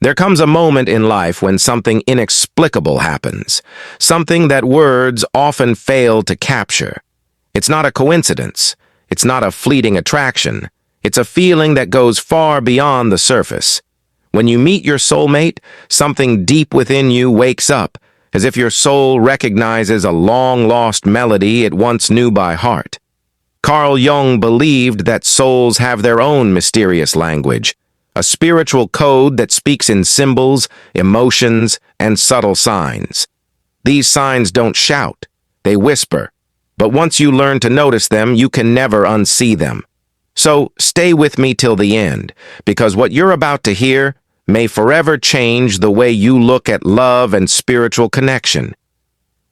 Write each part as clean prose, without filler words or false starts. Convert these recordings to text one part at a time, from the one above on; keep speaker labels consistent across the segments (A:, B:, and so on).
A: There comes a moment in life when something inexplicable happens, something that words often fail to capture. It's not a coincidence. It's not a fleeting attraction. It's a feeling that goes far beyond the surface. When you meet your soulmate, something deep within you wakes up, as if your soul recognizes a long-lost melody it once knew by heart. Carl Jung believed that souls have their own mysterious language, a spiritual code that speaks in symbols, emotions, and subtle signs. These signs don't shout, they whisper, but once you learn to notice them, you can never unsee them. So stay with me till the end, because what you're about to hear may forever change the way you look at love and spiritual connection.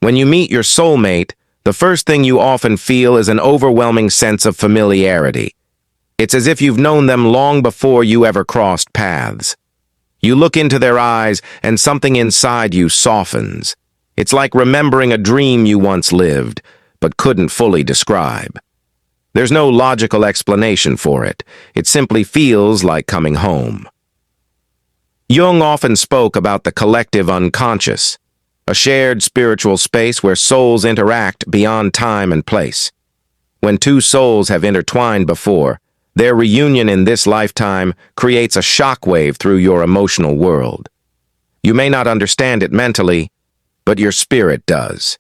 A: When you meet your soulmate, the first thing you often feel is an overwhelming sense of familiarity. It's as if you've known them long before you ever crossed paths. You look into their eyes and something inside you softens. It's like remembering a dream you once lived, but couldn't fully describe. There's no logical explanation for it. It simply feels like coming home. Jung often spoke about the collective unconscious, a shared spiritual space where souls interact beyond time and place. When two souls have intertwined before, their reunion in this lifetime creates a shockwave through your emotional world. You may not understand it mentally, but your spirit does.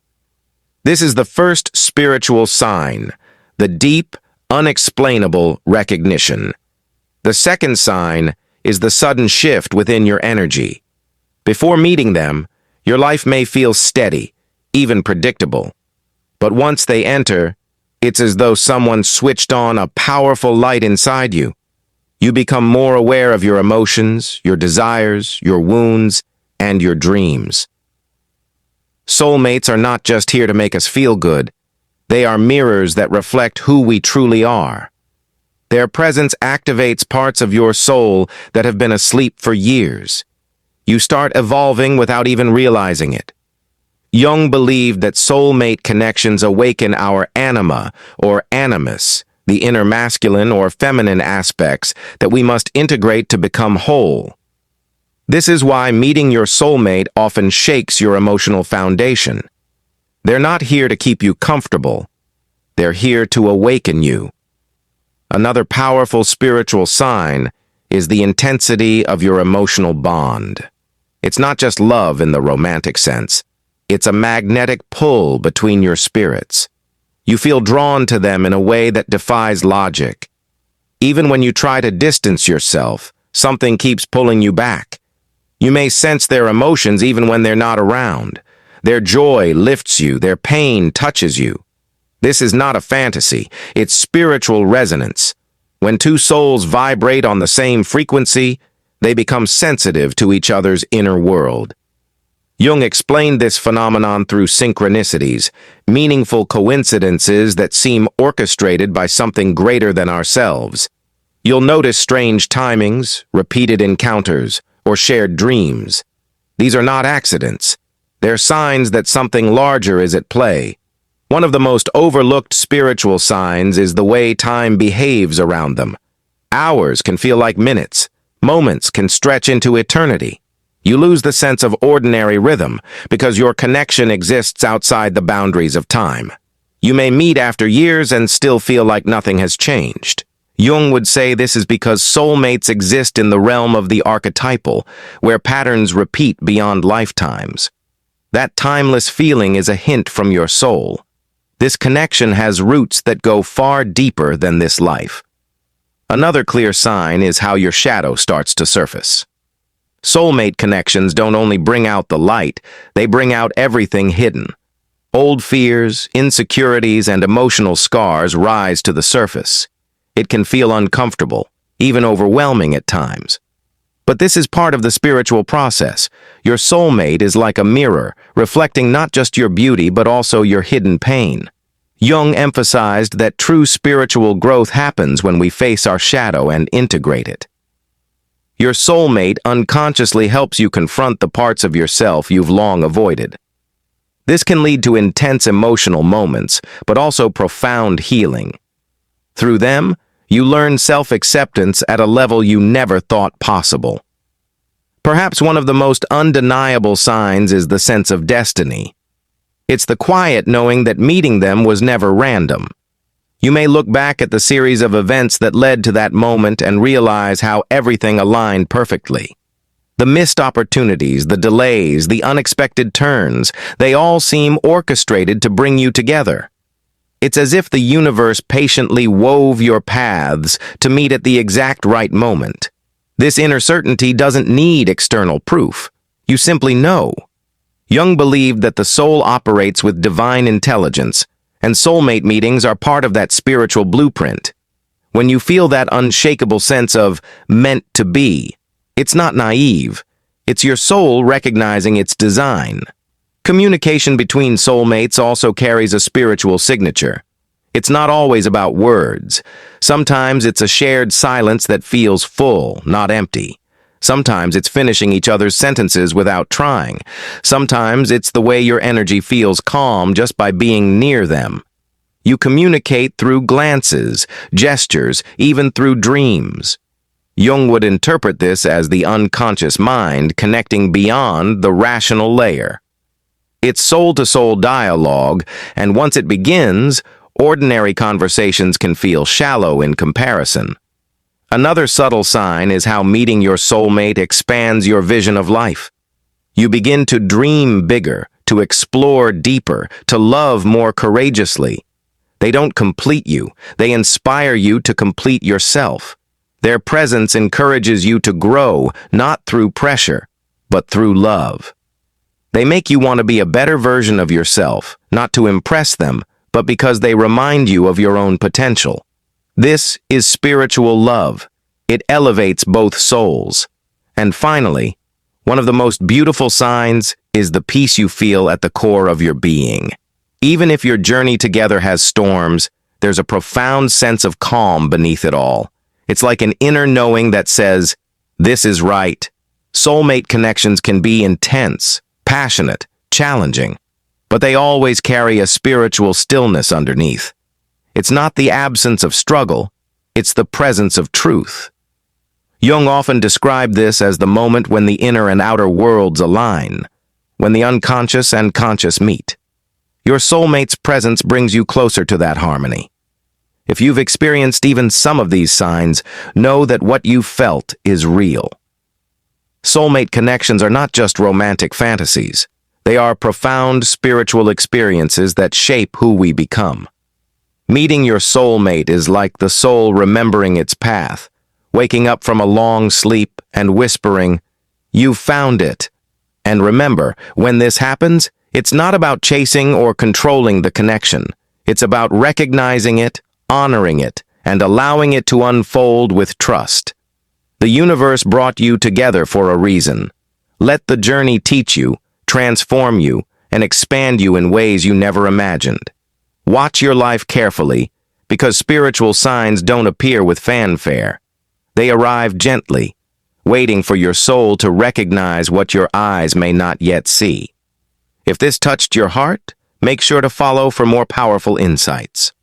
A: This is the first spiritual sign, the deep, unexplainable recognition. The second sign is the sudden shift within your energy. Before meeting them, your life may feel steady, even predictable. But once they enter, it's as though someone switched on a powerful light inside you. You become more aware of your emotions, your desires, your wounds, and your dreams. Soulmates are not just here to make us feel good. They are mirrors that reflect who we truly are. Their presence activates parts of your soul that have been asleep for years. You start evolving without even realizing it. Jung believed that soulmate connections awaken our anima or animus, the inner masculine or feminine aspects that we must integrate to become whole. This is why meeting your soulmate often shakes your emotional foundation. They're not here to keep you comfortable. They're here to awaken you. Another powerful spiritual sign is the intensity of your emotional bond. It's not just love in the romantic sense. It's a magnetic pull between your spirits. You feel drawn to them in a way that defies logic. Even when you try to distance yourself, something keeps pulling you back. You may sense their emotions even when they're not around. Their joy lifts you, their pain touches you. This is not a fantasy, it's spiritual resonance. When two souls vibrate on the same frequency, they become sensitive to each other's inner world. Jung explained this phenomenon through synchronicities, meaningful coincidences that seem orchestrated by something greater than ourselves. You'll notice strange timings, repeated encounters, or shared dreams. These are not accidents. They're signs that something larger is at play. One of the most overlooked spiritual signs is the way time behaves around them. Hours can feel like minutes. Moments can stretch into eternity. You lose the sense of ordinary rhythm because your connection exists outside the boundaries of time. You may meet after years and still feel like nothing has changed. Jung would say this is because soulmates exist in the realm of the archetypal, where patterns repeat beyond lifetimes. That timeless feeling is a hint from your soul. This connection has roots that go far deeper than this life. Another clear sign is how your shadow starts to surface. Soulmate connections don't only bring out the light, they bring out everything hidden. Old fears, insecurities, and emotional scars rise to the surface. It can feel uncomfortable, even overwhelming at times. But this is part of the spiritual process. Your soulmate is like a mirror, reflecting not just your beauty but also your hidden pain. Jung emphasized that true spiritual growth happens when we face our shadow and integrate it. Your soulmate unconsciously helps you confront the parts of yourself you've long avoided. This can lead to intense emotional moments, but also profound healing. Through them, you learn self-acceptance at a level you never thought possible. Perhaps one of the most undeniable signs is the sense of destiny. It's the quiet knowing that meeting them was never random. You may look back at the series of events that led to that moment and realize how everything aligned perfectly. The missed opportunities, the delays, the unexpected turns, they all seem orchestrated to bring you together. It's as if the universe patiently wove your paths to meet at the exact right moment. This inner certainty doesn't need external proof. You simply know. Jung believed that the soul operates with divine intelligence, and soulmate meetings are part of that spiritual blueprint. When you feel that unshakable sense of meant to be, it's not naive. It's your soul recognizing its design. Communication between soulmates also carries a spiritual signature. It's not always about words. Sometimes it's a shared silence that feels full, not empty. Sometimes it's finishing each other's sentences without trying. Sometimes it's the way your energy feels calm just by being near them. You communicate through glances, gestures, even through dreams. Jung would interpret this as the unconscious mind connecting beyond the rational layer. It's soul-to-soul dialogue, and once it begins, ordinary conversations can feel shallow in comparison. Another subtle sign is how meeting your soulmate expands your vision of life. You begin to dream bigger, to explore deeper, to love more courageously. They don't complete you, they inspire you to complete yourself. Their presence encourages you to grow, not through pressure, but through love. They make you want to be a better version of yourself, not to impress them, but because they remind you of your own potential. This is spiritual love. It elevates both souls. And finally, one of the most beautiful signs is the peace you feel at the core of your being. Even if your journey together has storms, there's a profound sense of calm beneath it all. It's like an inner knowing that says, "This is right." Soulmate connections can be intense, passionate, challenging, but they always carry a spiritual stillness underneath. It's not the absence of struggle, it's the presence of truth. Jung often described this as the moment when the inner and outer worlds align, when the unconscious and conscious meet. Your soulmate's presence brings you closer to that harmony. If you've experienced even some of these signs, know that what you felt is real. Soulmate connections are not just romantic fantasies. They are profound spiritual experiences that shape who we become. Meeting your soulmate is like the soul remembering its path, waking up from a long sleep and whispering, "You've found it." And remember, when this happens, it's not about chasing or controlling the connection. It's about recognizing it, honoring it, and allowing it to unfold with trust. The universe brought you together for a reason. Let the journey teach you, transform you, and expand you in ways you never imagined. Watch your life carefully, because spiritual signs don't appear with fanfare. They arrive gently, waiting for your soul to recognize what your eyes may not yet see. If this touched your heart, make sure to follow for more powerful insights.